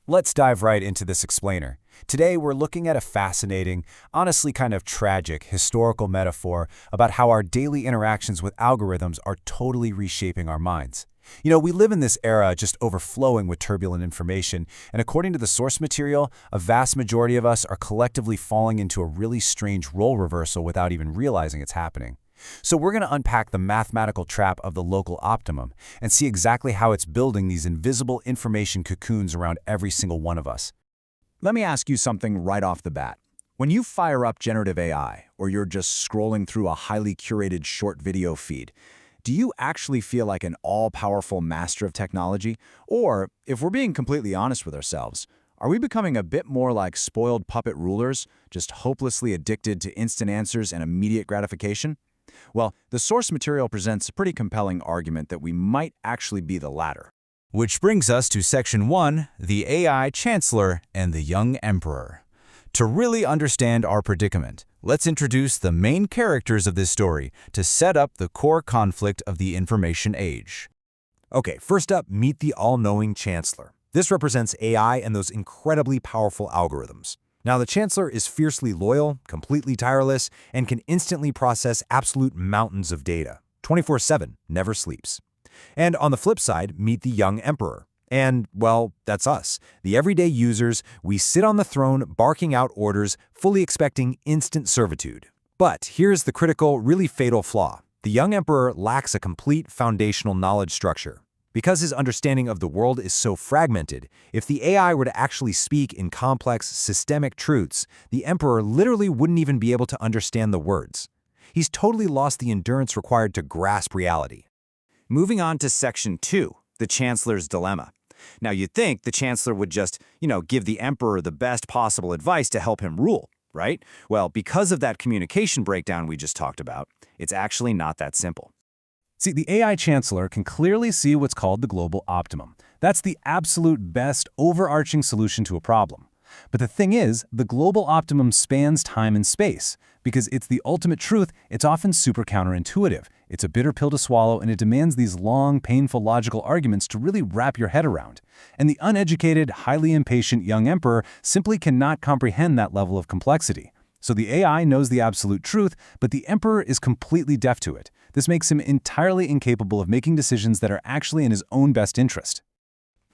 Let's dive right into this explainer. Today, we're looking at a fascinating, honestly kind of tragic, historical metaphor about how our daily interactions with algorithms are totally reshaping our minds. We live in this era just overflowing with turbulent information, and according to the source material, a vast majority of us are collectively falling into a really strange role reversal without even realizing it's happening. So we're going to unpack the mathematical trap of the local optimum and see exactly how it's building these invisible information cocoons around every single one of us. Let me ask you something right off the bat. When you fire up generative AI, or you're just scrolling through a highly curated short video feed, do you actually feel like an all-powerful master of technology? Or, if we're being completely honest with ourselves, are we becoming a bit more like spoiled puppet rulers, just hopelessly addicted to instant answers and immediate gratification? Well, the source material presents a pretty compelling argument that we might actually be the latter. Which brings us to Section 1, the AI Chancellor and the Young Emperor. To really understand our predicament, let's introduce the main characters of this story to set up the core conflict of the information age. Okay, first up, meet the all-knowing Chancellor. This represents AI and those incredibly powerful algorithms. Now, the Chancellor is fiercely loyal, completely tireless, and can instantly process absolute mountains of data. 24/7, never sleeps. And on the flip side, meet the Young Emperor. And, well, that's us. The everyday users, we sit on the throne barking out orders, fully expecting instant servitude. But here's the critical, really fatal flaw. The Young Emperor lacks a complete foundational knowledge structure. Because his understanding of the world is so fragmented, if the AI were to actually speak in complex, systemic truths, the Emperor literally wouldn't even be able to understand the words. He's totally lost the endurance required to grasp reality. Moving on to Section 2, the Chancellor's Dilemma. Now, you'd think the Chancellor would just, give the Emperor the best possible advice to help him rule, right? Well, because of that communication breakdown we just talked about, it's actually not that simple. See, the AI Chancellor can clearly see what's called the global optimum. That's the absolute best overarching solution to a problem. But the thing is, the global optimum spans time and space. Because it's the ultimate truth, it's often super counterintuitive. It's a bitter pill to swallow, and it demands these long, painful logical arguments to really wrap your head around. And the uneducated, highly impatient young emperor simply cannot comprehend that level of complexity. So the AI knows the absolute truth, but the emperor is completely deaf to it. This makes him entirely incapable of making decisions that are actually in his own best interest.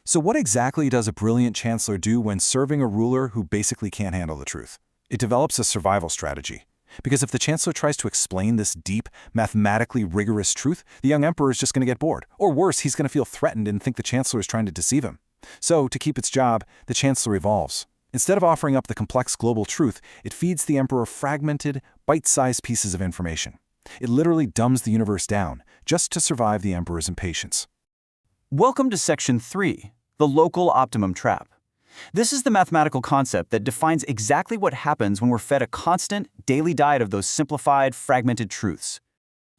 So what exactly does a brilliant chancellor do when serving a ruler who basically can't handle the truth? It develops a survival strategy. Because if the chancellor tries to explain this deep, mathematically rigorous truth, the young emperor is just going to get bored. Or worse, he's going to feel threatened and think the chancellor is trying to deceive him. So, to keep its job, the chancellor evolves. Instead of offering up the complex global truth, it feeds the emperor fragmented, bite-sized pieces of information. It literally dumbs the universe down, just to survive the emperor's impatience. Welcome to Section 3, the local optimum trap. This is the mathematical concept that defines exactly what happens when we're fed a constant, daily diet of those simplified, fragmented truths.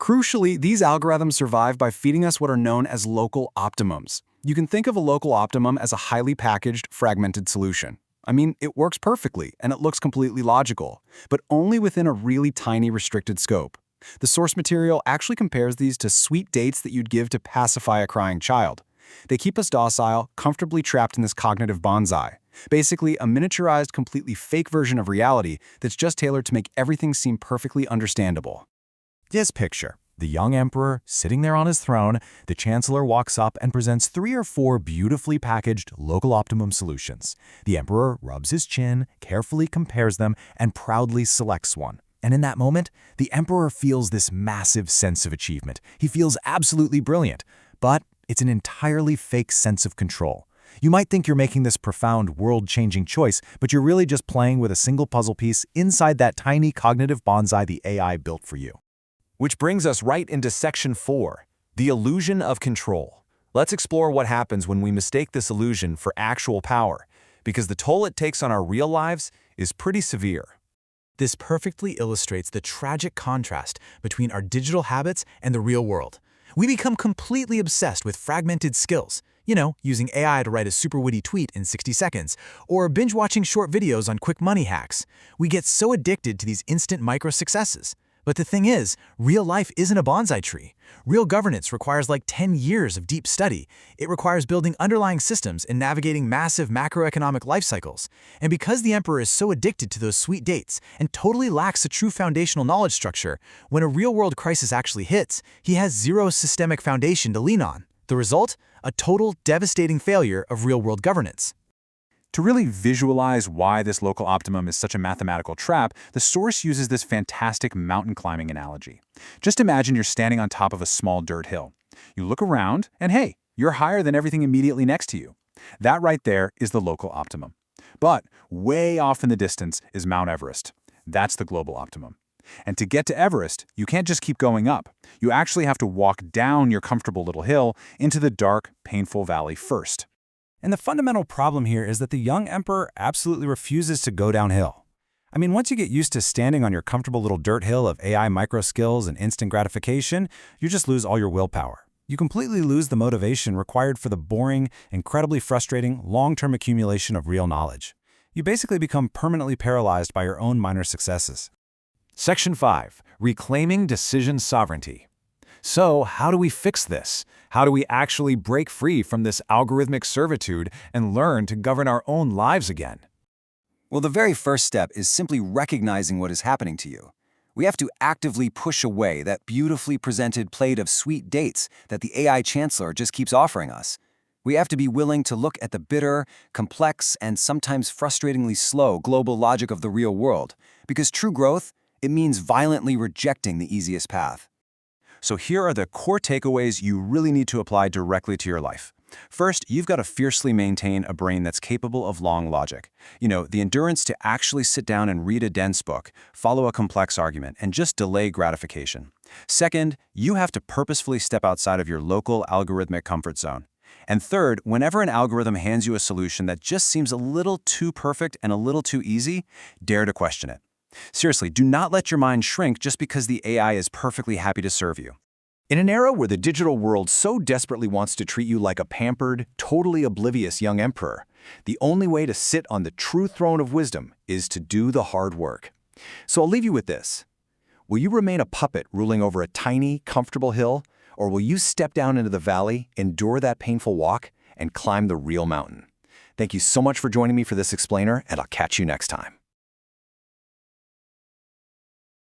Crucially, these algorithms survive by feeding us what are known as local optimums. You can think of a local optimum as a highly packaged, fragmented solution. I mean, it works perfectly, and it looks completely logical, but only within a really tiny, restricted scope. The source material actually compares these to sweet dates that you'd give to pacify a crying child. They keep us docile, comfortably trapped in this cognitive bonsai. Basically, a miniaturized, completely fake version of reality that's just tailored to make everything seem perfectly understandable. Just picture the young emperor sitting there on his throne. The chancellor walks up and presents 3 or 4 beautifully packaged local optimum solutions. The emperor rubs his chin, carefully compares them, and proudly selects one. And in that moment, the emperor feels this massive sense of achievement. He feels absolutely brilliant, but it's an entirely fake sense of control. You might think you're making this profound, world-changing choice, but you're really just playing with a single puzzle piece inside that tiny cognitive bonsai the AI built for you. Which brings us right into Section 4, the illusion of control. Let's explore what happens when we mistake this illusion for actual power, because the toll it takes on our real lives is pretty severe. This perfectly illustrates the tragic contrast between our digital habits and the real world. We become completely obsessed with fragmented skills, using AI to write a super witty tweet in 60 seconds, or binge-watching short videos on quick money hacks. We get so addicted to these instant micro-successes. But the thing is, real life isn't a bonsai tree. Real governance requires like 10 years of deep study. It requires building underlying systems and navigating massive macroeconomic life cycles. And because the emperor is so addicted to those sweet dates and totally lacks a true foundational knowledge structure, when a real-world crisis actually hits, he has zero systemic foundation to lean on. The result? A total, devastating failure of real-world governance. To really visualize why this local optimum is such a mathematical trap, the source uses this fantastic mountain climbing analogy. Just imagine you're standing on top of a small dirt hill. You look around, and hey, you're higher than everything immediately next to you. That right there is the local optimum. But way off in the distance is Mount Everest. That's the global optimum. And to get to Everest, you can't just keep going up. You actually have to walk down your comfortable little hill into the dark, painful valley first. And the fundamental problem here is that the young emperor absolutely refuses to go downhill. I mean, once you get used to standing on your comfortable little dirt hill of AI micro skills and instant gratification, you just lose all your willpower. You completely lose the motivation required for the boring, incredibly frustrating, long-term accumulation of real knowledge. You basically become permanently paralyzed by your own minor successes. Section 5. Reclaiming Decision Sovereignty. So, how do we fix this? How do we actually break free from this algorithmic servitude and learn to govern our own lives again? Well, the very first step is simply recognizing what is happening to you. We have to actively push away that beautifully presented plate of sweet dates that the AI chancellor just keeps offering us. We have to be willing to look at the bitter, complex, and sometimes frustratingly slow global logic of the real world, because true growth, it means violently rejecting the easiest path. So here are the core takeaways you really need to apply directly to your life. First, you've got to fiercely maintain a brain that's capable of long logic. The endurance to actually sit down and read a dense book, follow a complex argument, and just delay gratification. Second, you have to purposefully step outside of your local algorithmic comfort zone. And third, whenever an algorithm hands you a solution that just seems a little too perfect and a little too easy, dare to question it. Seriously, do not let your mind shrink just because the AI is perfectly happy to serve you. In an era where the digital world so desperately wants to treat you like a pampered, totally oblivious young emperor, the only way to sit on the true throne of wisdom is to do the hard work. So I'll leave you with this. Will you remain a puppet ruling over a tiny, comfortable hill, or will you step down into the valley, endure that painful walk, and climb the real mountain? Thank you so much for joining me for this explainer, and I'll catch you next time.